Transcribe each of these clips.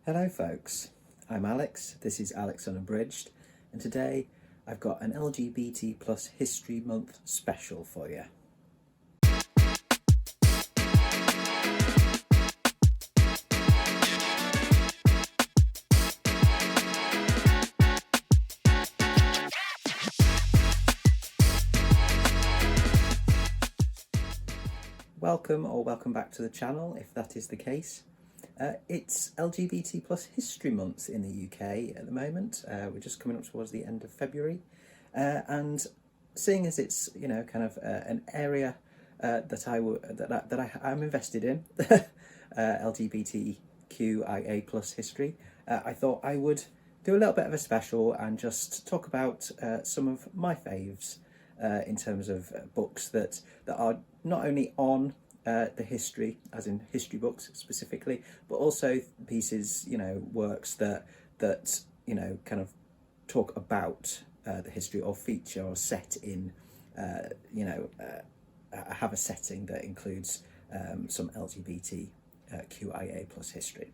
Hello folks, I'm Alex, this is Alex Unabridged, and today I've got an LGBT plus History Month special for you. Welcome back to the channel, if that is the case. It's LGBT plus History Month in the UK at the moment. We're just coming up towards the end of February, and seeing as it's kind of an area that I'm invested in, LGBTQIA plus history, I thought I would do a little bit of a special and just talk about some of my faves in terms of books that are not only on the history, as in history books specifically, but also pieces, works that kind of talk about the history or feature or set in, have a setting that includes some LGBTQIA plus history.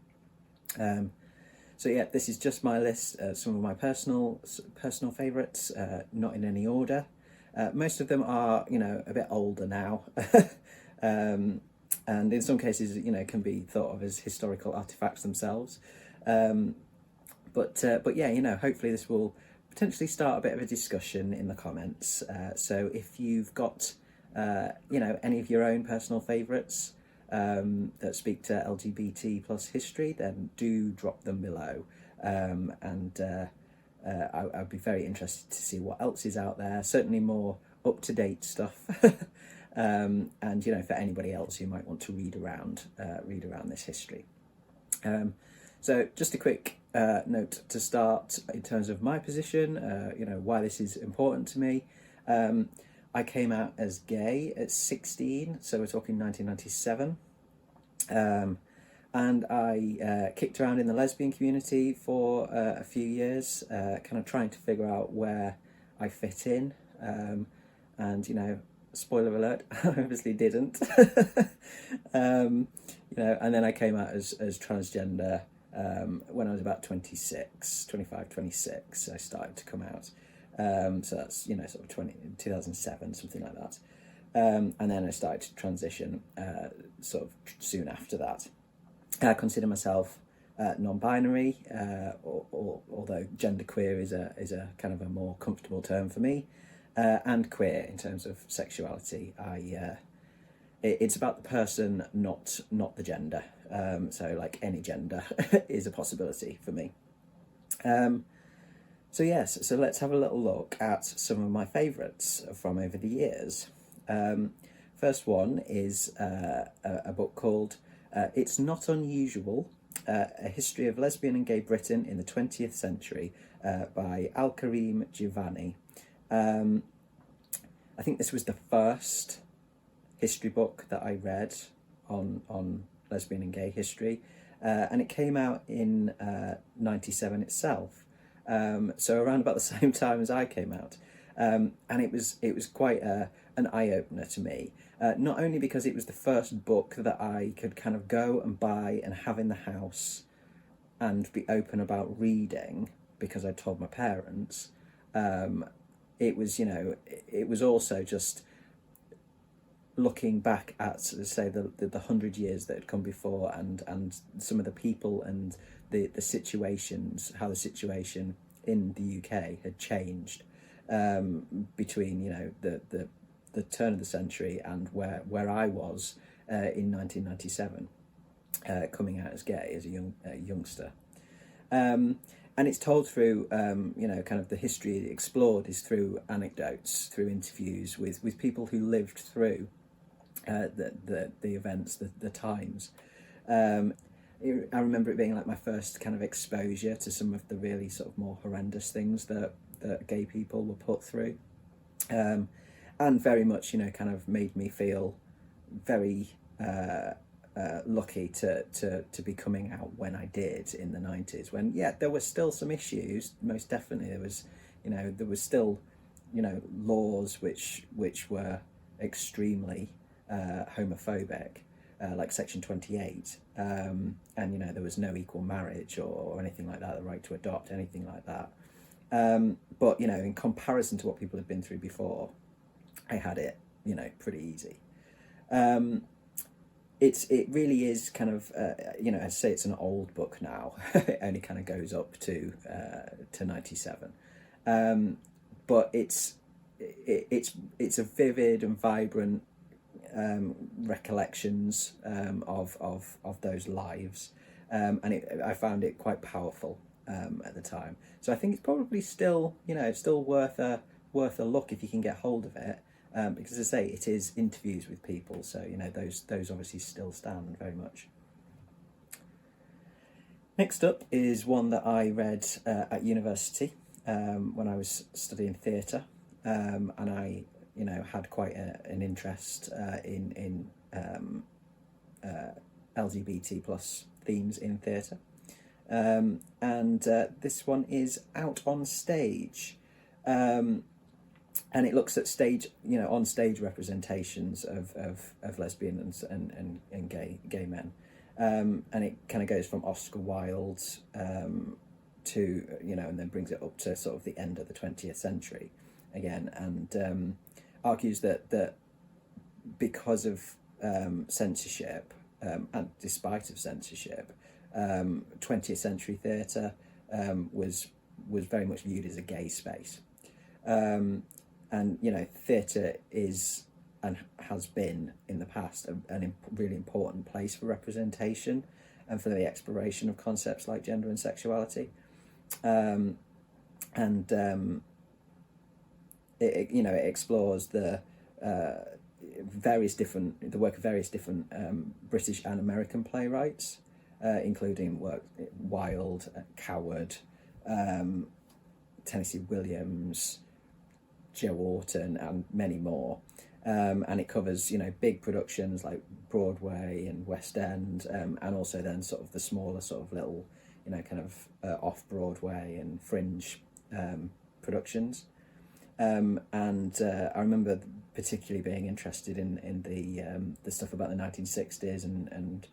So yeah, this is just my list, some of my personal favourites, not in any order. Most of them are, a bit older now. And in some cases, can be thought of as historical artifacts themselves. But yeah, hopefully this will potentially start a bit of a discussion in the comments. So if you've got, any of your own personal favourites that speak to LGBT plus history, then do drop them below. I'd be very interested to see what else is out there. Certainly more up-to-date stuff. And for anybody else who might want to read around this history. So just a quick note to start in terms of my position, why this is important to me. I came out as gay at 16, so we're talking 1997. And I kicked around in the lesbian community for a few years, kind of trying to figure out where I fit in. And, spoiler alert, I obviously didn't. And then I came out as transgender when I was about 25, 26, I started to come out. So that's, sort of 2007, something like that. And then I started to transition sort of soon after that. I consider myself non-binary, although genderqueer is a kind of a more comfortable term for me, and queer in terms of sexuality. It's about the person, not the gender. So like any gender is a possibility for me. So let's have a little look at some of my favourites from over the years. First one is a book called It's Not Unusual, A History of Lesbian and Gay Britain in the 20th Century by Al-Karim Giovanni. I think this was the first history book that I read on lesbian and gay history, and it came out in 97 itself, so around about the same time as I came out, and it was quite an eye-opener to me, not only because it was the first book that I could kind of go and buy and have in the house and be open about reading because I told my parents. It was also just looking back at, say, the 100 years that had come before, and some of the people and the situations, how the situation in the UK had changed between the turn of the century and where I was in 1997, coming out as gay as a youngster. And it's told through, kind of the history explored is through anecdotes, through interviews with people who lived through the events, the times. I remember it being like my first kind of exposure to some of the really sort of more horrendous things that gay people were put through. And very much, kind of made me feel very lucky to be coming out when I did in the 90s, when there were still some issues. Most definitely there was still laws which were extremely homophobic, like Section 28, and there was no equal marriage or anything like that, the right to adopt, anything like that. But in comparison to what people had been through before, I had it pretty easy. It really is kind of I'd say it's an old book now. It only kind of goes up to 97, but it's a vivid and vibrant recollections of those lives, and I found it quite powerful at the time. So I think it's probably still still worth a look if you can get hold of it. Because as I say, it is interviews with people, so those obviously still stand very much. Next up is one that I read at university when I was studying theatre, and I had quite an interest in LGBT plus themes in theatre, and this one is Out on Stage. And it looks at on stage representations of lesbians and gay men, and it kind of goes from Oscar Wilde to and then brings it up to sort of the end of the 20th century again, and argues that because of censorship, and despite of censorship, 20th century theatre was very much viewed as a gay space. And theatre is and has been in the past a really important place for representation and for the exploration of concepts like gender and sexuality, and it explores the work of various different British and American playwrights, including Wilde, Coward, Tennessee Williams, Joe Orton, and many more, and it covers big productions like Broadway and West End, and also then sort of the smaller sort of little kind of off Broadway and fringe productions, and I remember particularly being interested in the stuff about the 1960s and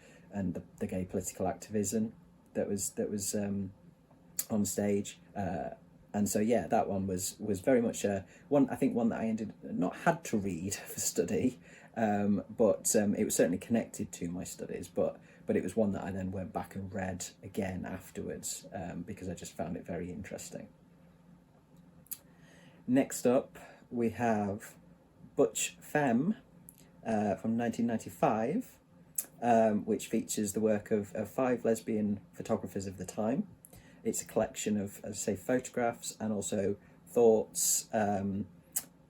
the gay political activism that was on stage. And so that one was very much one that I had to read for study, but it was certainly connected to my studies. But it was one that I then went back and read again afterwards, because I just found it very interesting. Next up, we have Butch, Femme from 1995, which features the work of 5 lesbian photographers of the time. It's a collection of, as I say, photographs and also thoughts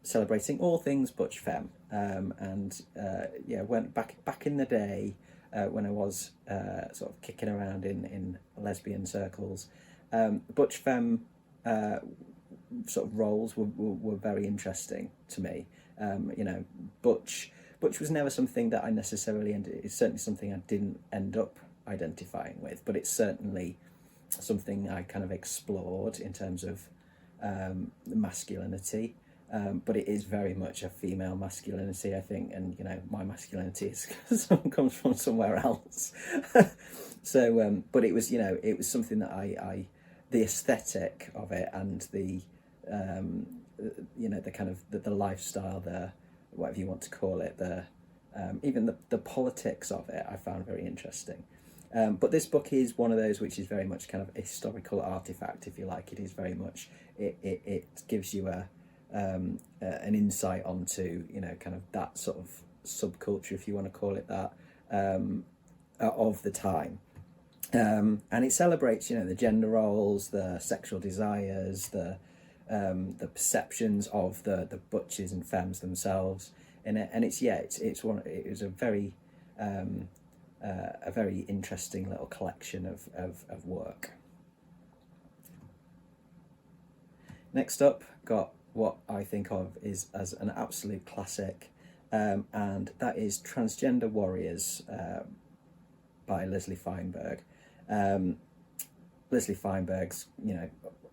celebrating all things Butch, Femme. Went back in the day when I was sort of kicking around in lesbian circles, Butch, Femme sort of roles were very interesting to me. Butch was never something that I necessarily, and it's certainly something I didn't end up identifying with, but it's certainly something I kind of explored in terms of masculinity, but it is very much a female masculinity, I think, and my masculinity comes from somewhere else. So but it was something that I the aesthetic of it and the the kind of the lifestyle, the whatever you want to call it, the even the politics of it, I found very interesting. But this book is one of those which is very much kind of a historical artifact, if you like. It is very much it gives you an insight onto kind of that sort of subculture, if you want to call it that, of the time, and it celebrates the gender roles, the sexual desires, the perceptions of the butches and femmes themselves in it, and it was a very interesting little collection of work. Next up, got what I think of is as an absolute classic, and that is Transgender Warriors by Leslie Feinberg. Leslie Feinberg's,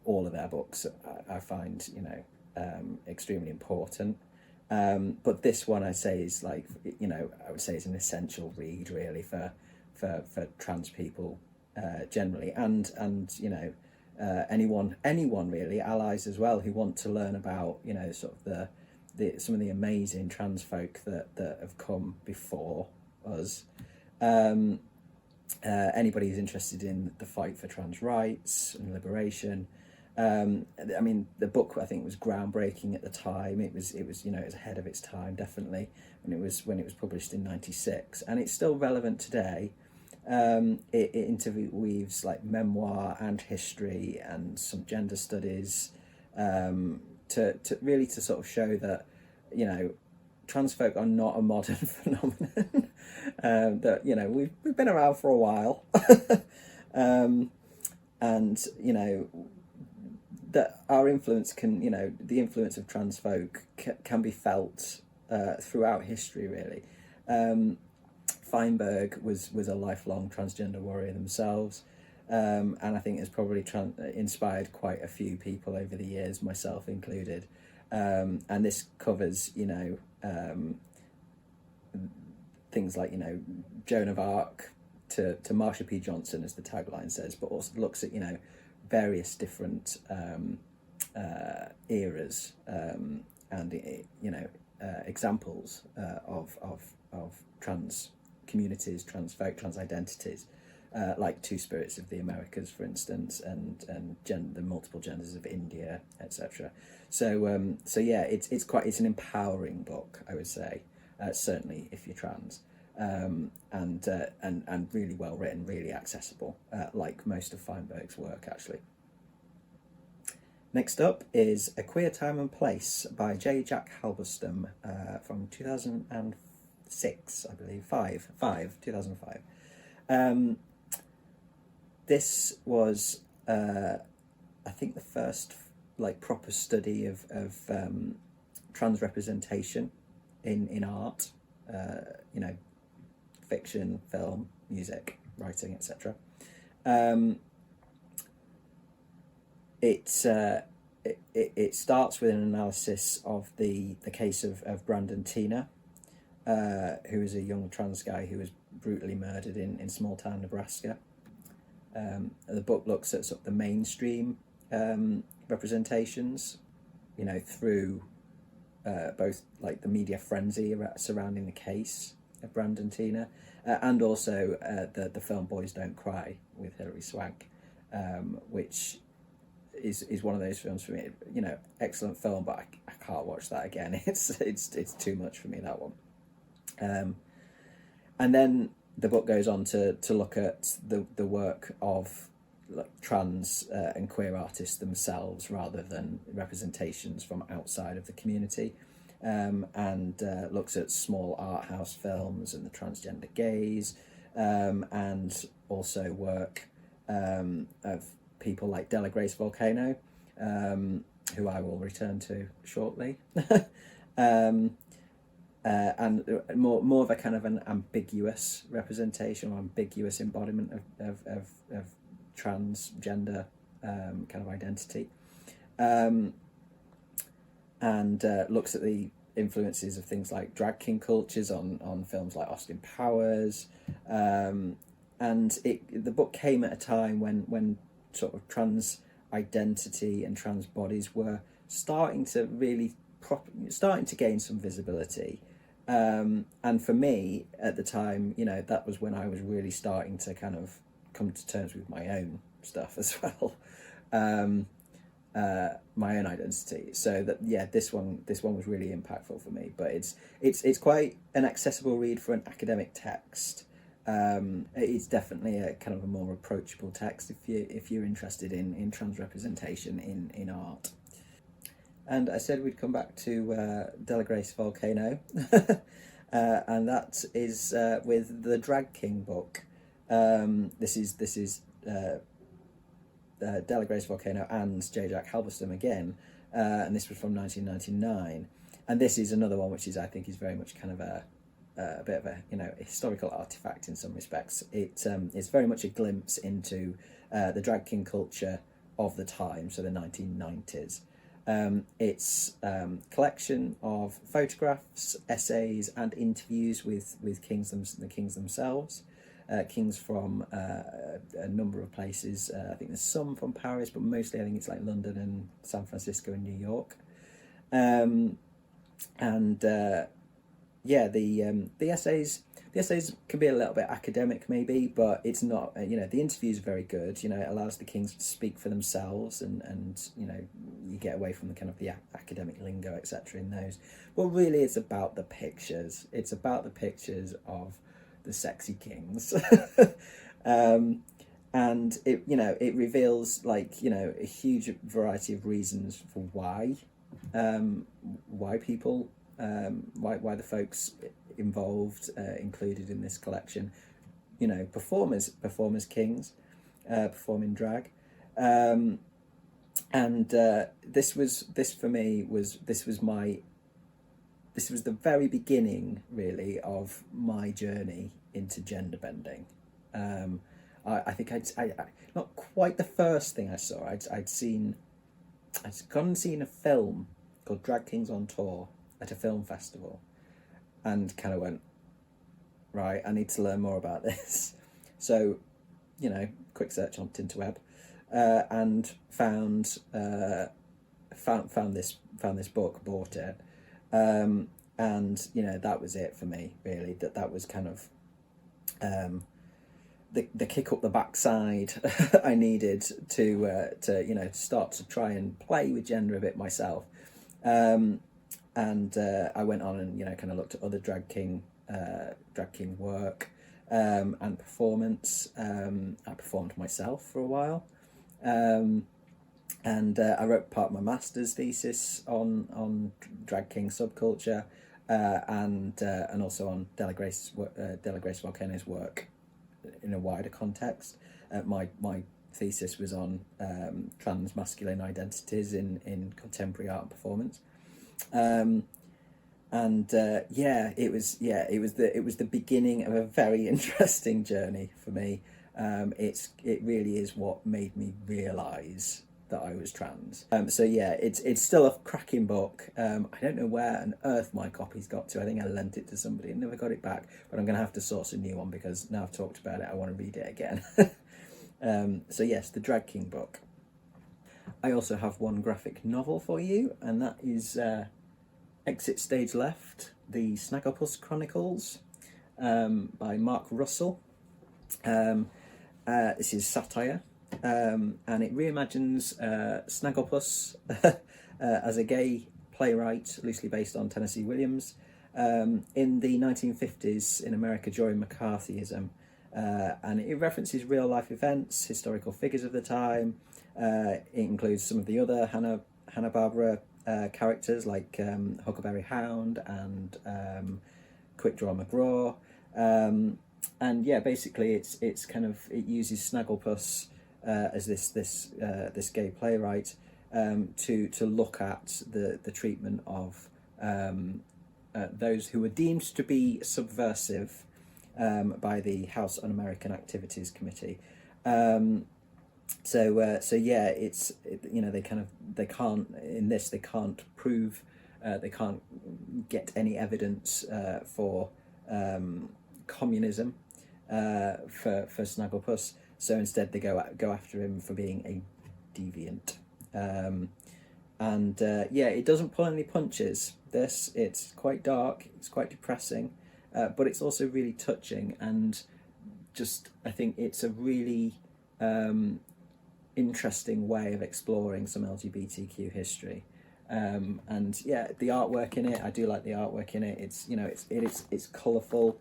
all of their books I find, extremely important. But this one, I'd say, is like, I would say it's an essential read really for trans people generally, and anyone really, allies as well, who want to learn about sort of some of the amazing trans folk that have come before us. Anybody who's interested in the fight for trans rights and liberation. I mean, the book, I think, was groundbreaking at the time. It was it was ahead of its time, definitely, when it was published in '96, and it's still relevant today. It interweaves like memoir and history and some gender studies, to really to sort of show that trans folk are not a modern phenomenon. That we've been around for a while, and that our influence can the influence of trans folk can be felt throughout history really. Feinberg was a lifelong transgender warrior themselves, and I think has probably inspired quite a few people over the years, myself included. And this covers things like Joan of Arc to Marsha P. Johnson, as the tagline says, but also looks at various different eras, and examples of trans communities, trans folk, trans identities, like Two Spirits of the Americas, for instance, and the multiple genders of India, etc. So yeah, it's an empowering book, I would say, certainly if you're trans, and really well written, really accessible, like most of Feinberg's work actually. Next up is A Queer Time and Place by J. Jack Halberstam, from 2006, I believe, 2005. This was, I think, the first proper study of trans representation in art, fiction, film, music, writing, etc. It starts with an analysis of the case of Brandon Teena, who is a young trans guy who was brutally murdered in small town Nebraska. The book looks at sort of the mainstream representations, through both like the media frenzy surrounding the case of Brandon Teena, and also the film Boys Don't Cry with Hilary Swank, which is one of those films for me. Excellent film, but I can't watch that again. It's too much for me, that one. And then the book goes on to look at the work of trans and queer artists themselves, rather than representations from outside of the community, and looks at small art house films and the transgender gaze, and also work of people like Della Grace Volcano, who I will return to shortly. And more of a kind of an ambiguous representation or ambiguous embodiment of transgender kind of identity, and looks at the influences of things like drag king cultures on films like Austin Powers, and the book came at a time when sort of trans identity and trans bodies were starting to gain some visibility. And for me at the time, that was when I was really starting to kind of come to terms with my own stuff as well, my own identity. So that, yeah, this one was really impactful for me. But it's quite an accessible read for an academic text. It's definitely a kind of a more approachable text if you're interested in trans representation in art. And I said we'd come back to Della Grace Volcano, and that is with the Drag King book. This is Della Grace Volcano and J. Jack Halberstam again, and this was from 1999. And this is another one which I think is very much kind of a bit of a historical artifact in some respects. It's very much a glimpse into the drag king culture of the time, so the 1990s. It's collection of photographs, essays, and interviews with the kings themselves. Kings from a number of places. I think there's some from Paris, but mostly I think it's like London and San Francisco and New York. The essays can be a little bit academic maybe, but it's not. The interviews are very good. It allows the kings to speak for themselves, and you get away from the kind of the academic lingo, etc. in those. Well, really, it's about the pictures. It's about the pictures of the sexy kings. And it reveals a huge variety of reasons for why people why the folks involved included in this collection perform as kings, perform in drag, and this was the very beginning really of my journey into gender bending. I think I not quite the first thing I saw. I'd gone and seen a film called Drag Kings on Tour at a film festival, and kind of went, right, I need to learn more about this. So, quick search on Tinterweb, and found this book, bought it, and that was it for me really. That was kind of the kick up the backside I needed to start to try and play with gender a bit myself. And I went on and kind of looked at other drag king work and performance. I performed myself for a while, and I wrote part of my master's thesis on drag king subculture, and also on Della Grace Volcano's work in a wider context. My thesis was on trans masculine identities in contemporary art and performance. It was the beginning of a very interesting journey for me. It really is what made me realise that I was trans. It's still a cracking book. I don't know where on earth my copy's got to. I think I lent it to somebody and never got it back, but I'm going to have to source a new one because now I've talked about it, I want to read it again. The Drag King book. I also have one graphic novel for you, and that is Exit Stage Left, the Snagglepuss Chronicles, by Mark Russell. This is satire, and it reimagines Snagglepuss as a gay playwright, loosely based on Tennessee Williams, in the 1950s in America during McCarthyism. And it references real-life events, historical figures of the time. It includes some of the other Hanna-Barbera characters like Huckleberry Hound and Quick Draw McGraw. Basically it uses Snagglepuss as this gay playwright to look at the treatment of those who were deemed to be subversive by the House Un-American Activities Committee. They can't prove, they can't get any evidence for communism for Snagglepuss. So instead they go after him for being a deviant. It doesn't pull any punches. It's quite dark, it's quite depressing, but it's also really touching, and I think it's a really interesting way of exploring some LGBTQ history. The artwork in it, I do like the artwork in it. It's colourful,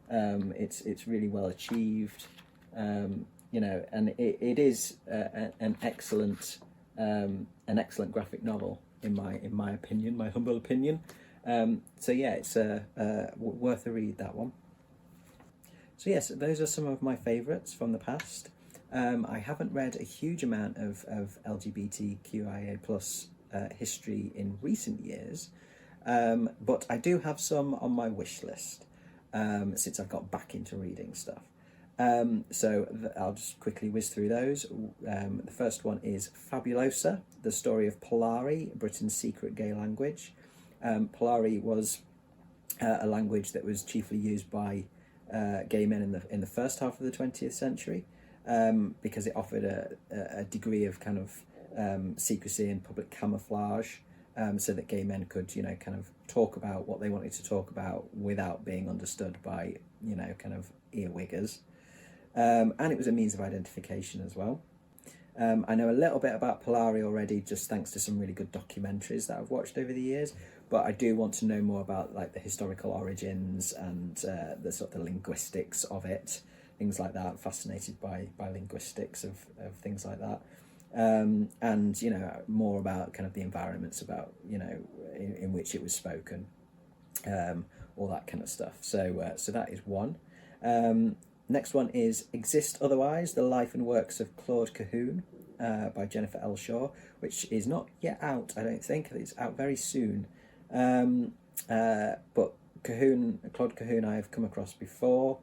it's really well achieved, and it is an excellent graphic novel in my opinion, my humble opinion. It's worth a read, that one. So yes, those are some of my favourites from the past. I haven't read a huge amount of LGBTQIA+ history in recent years, but I do have some on my wish list since I've got back into reading stuff. I'll just quickly whiz through those. The first one is Fabulosa, the story of Polari, Britain's secret gay language. Polari was a language that was chiefly used by gay men in the first half of the 20th century, because it offered a degree of kind of secrecy and public camouflage, so that gay men could, kind of talk about what they wanted to talk about without being understood by, kind of earwiggers. And it was a means of identification as well. I know a little bit about Polari already, just thanks to some really good documentaries that I've watched over the years, but I do want to know more about like the historical origins and the sort of the linguistics of it, things like that. I'm fascinated by linguistics of things like that. And more about kind of the environments about in which it was spoken, all that kind of stuff. So that is one. Next one is Exist Otherwise, The Life and Works of Claude Cahun, by Jennifer L. Shaw, which is not yet out, I don't think. It's out very soon. But Claude Cahun I have come across before.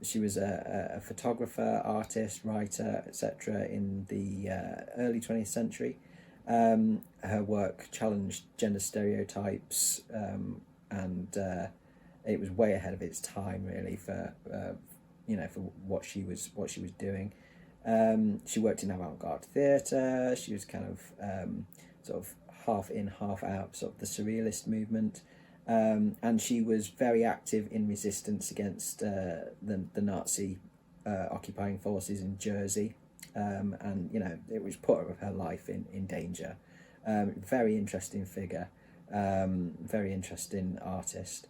She was a photographer, artist, writer, etc. in the early 20th century. Her work challenged gender stereotypes, and it was way ahead of its time, really, for for what she was doing. She worked in avant-garde theatre. She was kind of sort of half in, half out, sort of the surrealist movement. And she was very active in resistance against the Nazi occupying forces in Jersey, and it was put her life in danger. Very interesting figure, very interesting artist.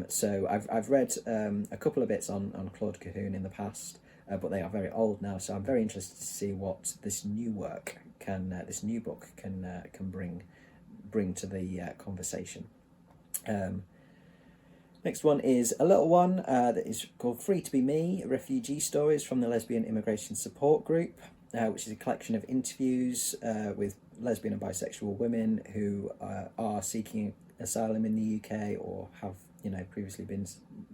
So I've read a couple of bits on Claude Cahun in the past, but they are very old now. So I'm very interested to see what this new work this new book can bring to the conversation. Next one is a little one that is called Free to Be Me, Refugee Stories from the Lesbian Immigration Support Group, which is a collection of interviews with lesbian and bisexual women who are seeking asylum in the UK or have previously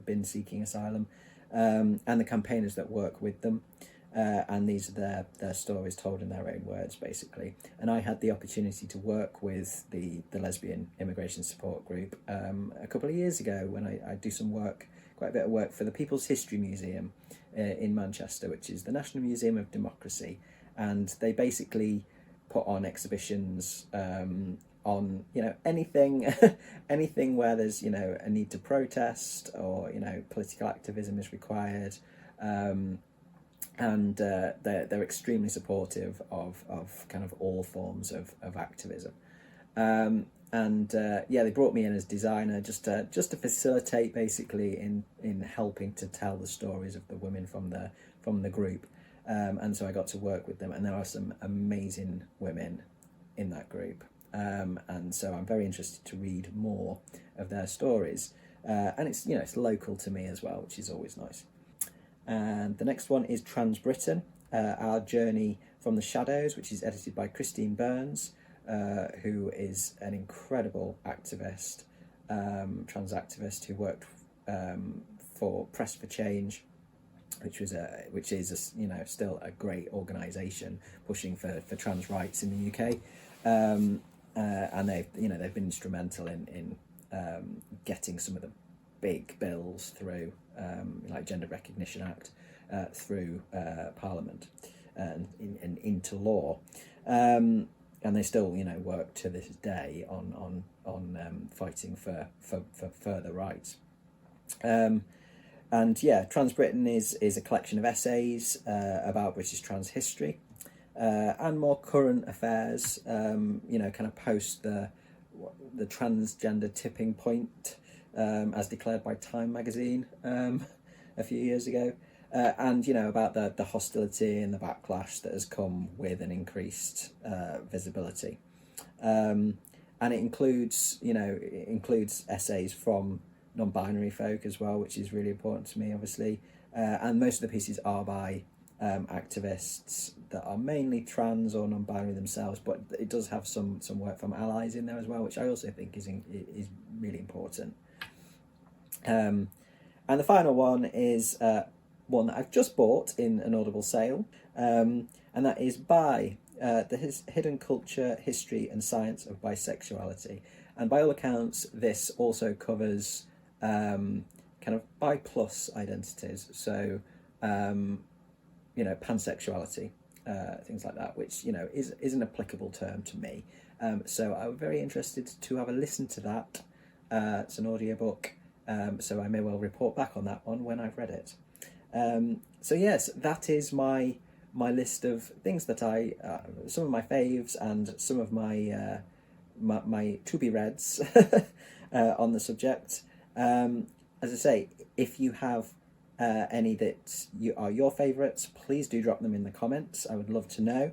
been seeking asylum, and the campaigners that work with them. And these are their stories told in their own words, basically. And I had the opportunity to work with the Lesbian Immigration Support Group a couple of years ago when I do some work, quite a bit of work for the People's History Museum in Manchester, which is the National Museum of Democracy. And they basically put on exhibitions on anything anything where there's a need to protest or political activism is required. And they're extremely supportive of kind of all forms of activism, they brought me in as designer just to facilitate basically in helping to tell the stories of the women from the group, and so I got to work with them, and there are some amazing women in that group, and so I'm very interested to read more of their stories, and it's local to me as well, which is always nice. And the next one is Trans Britain, Our Journey from the Shadows, which is edited by Christine Burns, who is an incredible activist, trans activist who worked for Press for Change, which is still a great organisation pushing for trans rights in the UK, and they've been instrumental in getting some of the big bills through, like Gender Recognition Act, through Parliament and into law, and they still work to this day on fighting for further rights. Trans Britain is a collection of essays about British trans history and more current affairs, kind of post the transgender tipping point, as declared by Time magazine a few years ago, and about the hostility and the backlash that has come with an increased visibility, and it includes essays from non-binary folk as well, which is really important to me, obviously, and most of the pieces are by activists that are mainly trans or non-binary themselves, but it does have some work from allies in there as well, which I also think is really important. And And the final one is one that I've just bought in an Audible sale, and that is by the Hidden Culture, History and Science of Bisexuality. And by all accounts, this also covers kind of bi-plus identities, so pansexuality, things like that, which is an applicable term to me. So I'm very interested to have a listen to that. It's an audiobook, so I may well report back on that one when I've read it. So yes, that is my list of things that some of my faves and some of my my to-be-reads on the subject. As I say, if you have any that are your favourites, please do drop them in the comments. I would love to know.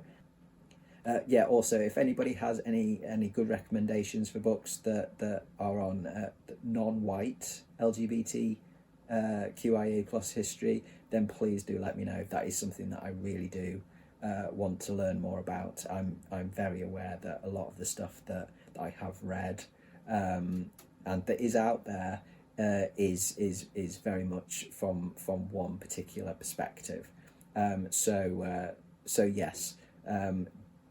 Also, if anybody has any good recommendations for books that are on non-white LGBTQIA+ history, then please do let me know. That is something that I really do want to learn more about. I'm very aware that a lot of the stuff that I have read and that is out there is very much from one particular perspective. So yes.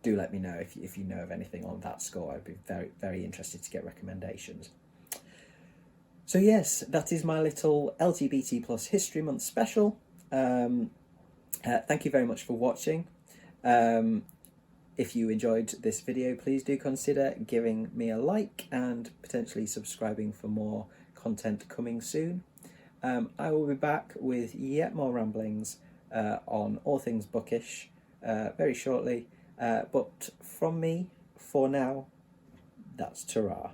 Do let me know if you know of anything on that score. I'd be very, very interested to get recommendations. So yes, that is my little LGBT+ History Month special. Thank you very much for watching. If you enjoyed this video, please do consider giving me a like and potentially subscribing for more content coming soon. I will be back with yet more ramblings on all things bookish very shortly. But from me, for now, that's ta-ra.